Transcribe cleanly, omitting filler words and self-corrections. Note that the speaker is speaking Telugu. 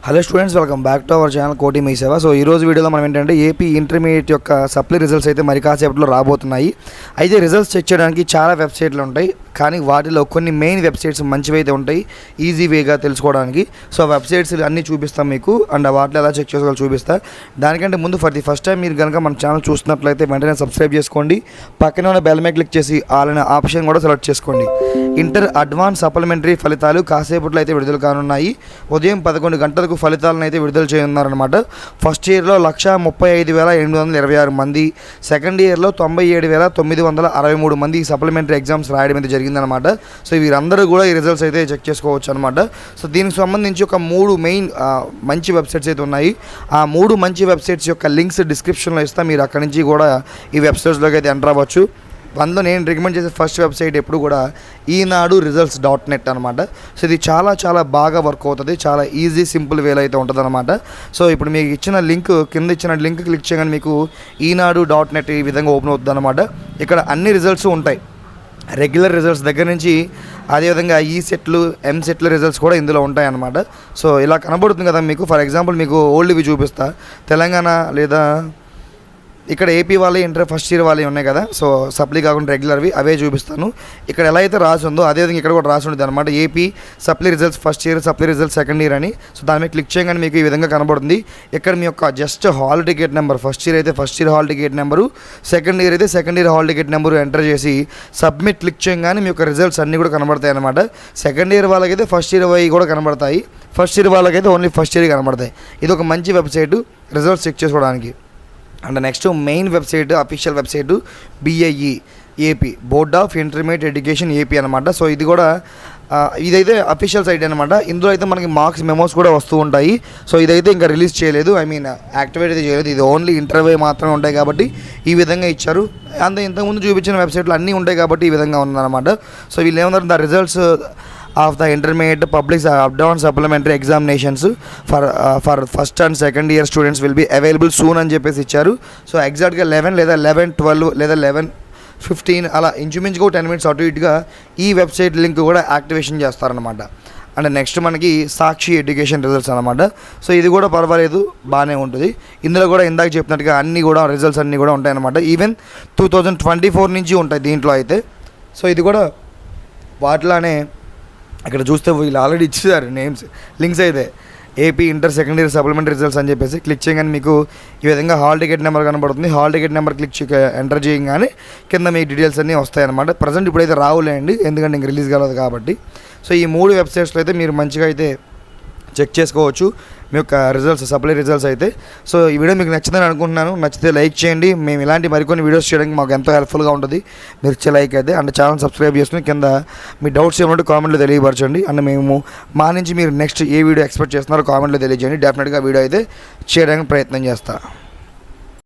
Hello students, welcome back to our channel కోటి మీ సేవ. సో ఈ రోజు వీడియోలో మనం ఏంటంటే ఏపీ ఇంటర్మీడియట్ యొక్క సప్లీ రిజల్ట్స్ అయితే మరి కాసేపట్లో రాబోతున్నాయి. అయితే రిజల్ట్స్ చెక్ చేయడానికి చాలా వెబ్సైట్లు ఉంటాయి, కానీ వాటిలో కొన్ని మెయిన్ వెబ్సైట్స్ మంచివి అయితే ఉంటాయి ఈజీ వేగా తెలుసుకోవడానికి. సో వెబ్సైట్స్ అన్నీ చూపిస్తాం మీకు, అండ్ వాటిలో ఎలా చెక్ చేసుకోవాలో చూపిస్తా. దానికంటే ముందు ఫర్ ది ఫస్ట్ టైం మీరు కనుక మన ఛానల్ చూస్తున్నట్లయితే వెంటనే సబ్స్క్రైబ్ చేసుకోండి. పక్కన ఉన్న బెల్ మీద క్లిక్ చేసి ఆల్ అనే ఆప్షన్ కూడా సెలెక్ట్ చేసుకోండి. ఇంటర్ అడ్వాన్స్ సప్లిమెంటరీ ఫలితాలు కాసేపట్లో అయితే విడుదల కానున్నాయి. ఉదయం 11 గంటలకు ఫలితాలను అయితే విడుదల చేయనున్నారనమాట. ఫస్ట్ ఇయర్లో 135,826 మంది, సెకండ్ ఇయర్లో 97,963 మంది సప్లిమెంటరీ ఎగ్జామ్స్ రాయడం అయితే జరిగిందనమాట. సో వీరందరూ కూడా ఈ రిజల్ట్స్ అయితే చెక్ చేసుకోవచ్చు అనమాట. సో దీనికి సంబంధించి ఒక 3 మెయిన్ మంచి వెబ్సైట్స్ అయితే ఉన్నాయి. ఆ 3 మంచి వెబ్సైట్స్ యొక్క లింక్స్ డిస్క్రిప్షన్లో ఇస్తా, మీరు అక్కడి నుంచి కూడా ఈ వెబ్సైట్స్లోకి అయితే ఎంటర్ అవ్వచ్చు. అందులో నేను రికమెండ్ చేసే ఫస్ట్ వెబ్సైట్ ఎప్పుడు కూడా ఈనాడు results.net అనమాట. సో ఇది చాలా బాగా వర్క్ అవుతుంది, చాలా ఈజీ సింపుల్ వేలో అయితే ఉంటుంది అనమాట. సో ఇప్పుడు మీకు ఇచ్చిన లింక్, కింద ఇచ్చిన లింక్ క్లిక్ చేయగానే మీకు ఈనాడు.net ఈ విధంగా ఓపెన్ అవుతుంది అనమాట. ఇక్కడ అన్ని రిజల్ట్స్ ఉంటాయి, రెగ్యులర్ రిజల్ట్స్ దగ్గర నుంచి, అదేవిధంగా ఈ సెట్లు ఎంసెట్ల రిజల్ట్స్ కూడా ఇందులో ఉంటాయన్నమాట. సో ఇలా కనబడుతుంది కదా మీకు. ఫర్ ఎగ్జాంపుల్ మీకు ఓల్డ్వి చూపిస్తా. తెలంగాణ లేదా ఇక్కడ ఏపీ వాళ్ళే ఇంటర్ ఫస్ట్ ఇయర్ వాళ్ళే ఉన్నాయి కదా, సో సప్లీ కాకుండా రెగ్యులర్వి అవే చూపిస్తాను. ఇక్కడ ఎలా అయితే రాసి ఉందో అదేవిధంగా ఇక్కడ కూడా రాసి ఉంటుంది అనమాట. AP supply results first year, supply results second year అని. సో దాని మీద క్లిక్ చేయగానే మీకు ఈ విధంగా కనబడుతుంది. ఇక్కడ మీ యొక్క just hall ticket number, first year అయితే first year hall ticket number, second year అయితే second year hall ticket number enter చేసి సబ్మిట్ క్లిక్ చేయగానే మీ యొక్క రిజల్ట్స్ అన్నీ కూడా కనబడతాయి అనమాట. సెకండ్ ఇయర్ వాళ్ళకైతే ఫస్ట్ ఇయర్ అవి కూడా కనబడతాయి, ఫస్ట్ ఇయర్ వాళ్ళకైతే ఓన్లీ ఫస్ట్ ఇయర్ కనబడతాయి. ఇది ఒక మంచి వెబ్సైటు రిజల్ట్స్ చెక్ చేసుకోవడానికి. And next main website, official website BIE AP, board of intermediate education AP అనమాట. సో ఇది కూడా ఇదైతే అఫీషియల్ సైట్ అనమాట. ఇందులో అయితే మనకి మార్క్స్ మెమోస్ కూడా వస్తూ ఉంటాయి. సో ఇదైతే ఇంకా రిలీజ్ చేయలేదు, యాక్టివేట్ అయితే చేయలేదు. ఇది ఓన్లీ ఇంటర్వ్యూ మాత్రమే ఉంటాయి కాబట్టి ఈ విధంగా ఇచ్చారు. ఇంతకుముందు చూపించిన వెబ్సైట్లు అన్నీ ఉంటాయి కాబట్టి ఈ విధంగా ఉందన్నమాట. సో వీళ్ళు ఏమన్నారు, the results of the intermediate public advanced supplementary examinations for first and second year students will be available soon అని చెప్పేసి ఇచ్చారు. సో ఎగ్జాక్ట్గా 11 లేదా 11:12 లేదా 11:15 అలా ఇంచుమించుగా 10 minutes అటు ఇటుగా ఈ వెబ్సైట్ లింక్ కూడా యాక్టివేషన్ చేస్తారనమాట. అండ్ నెక్స్ట్ మనకి సాక్షి ఎడ్యుకేషన్ రిజల్ట్స్ అనమాట. సో ఇది కూడా పర్వాలేదు, బాగానే ఉంటుంది. ఇందులో కూడా ఇందాక చెప్పినట్టుగా అన్నీ కూడా రిజల్ట్స్ అన్నీ కూడా ఉంటాయన్నమాట. ఈవెన్ 2024 నుంచి ఉంటాయి దీంట్లో అయితే. సో ఇది కూడా వాటిలానే ఇక్కడ చూస్తే వీళ్ళు ఆల్రెడీ ఇచ్చారు నేమ్స్, లింక్స్ అయితే AP inter second year supplementary results అని చెప్పేసి క్లిక్ చేయగానే మీకు ఈ విధంగా హాల్ టికెట్ నెంబర్ కనబడుతుంది. హాల్ టికెట్ నెంబర్ ఎంటర్ చేయగానే కింద మీ డీటెయిల్స్ అన్నీ వస్తాయన్నమాట. ప్రజెంట్ ఇప్పుడైతే రావులేండి, ఎందుకంటే ఇంక రిలీజ్ కాలేదు కాబట్టి. సో ఈ 3 వెబ్సైట్స్లో అయితే మీరు మంచిగా అయితే చెక్ చేసుకోవచ్చు మీ యొక్క రిజల్ట్స్, సప్లై రిజల్ట్స్ అయితే. సో ఈ వీడియో మీకు నచ్చిందని అనుకుంటున్నాను. నచ్చితే లైక్ చేయండి. మేము ఇలాంటి మరికొన్ని వీడియోస్ చేయడానికి మాకు ఎంతో హెల్ప్ఫుల్గా ఉంటుంది మీరు ఇచ్చే లైక్ అయితే. అండ్ ఛానల్ సబ్స్క్రైబ్ చేసుకుని కింద మీ డౌట్స్ ఏమంటే కామెంట్లో తెలియపరచండి. అండ్ మేము మా నుంచి మీరు నెక్స్ట్ ఏ వీడియో ఎక్స్పెక్ట్ చేస్తున్నారో కామెంట్లో తెలియజేయండి. డెఫినెట్గా వీడియో అయితే చేయడానికి ప్రయత్నం చేస్తాను.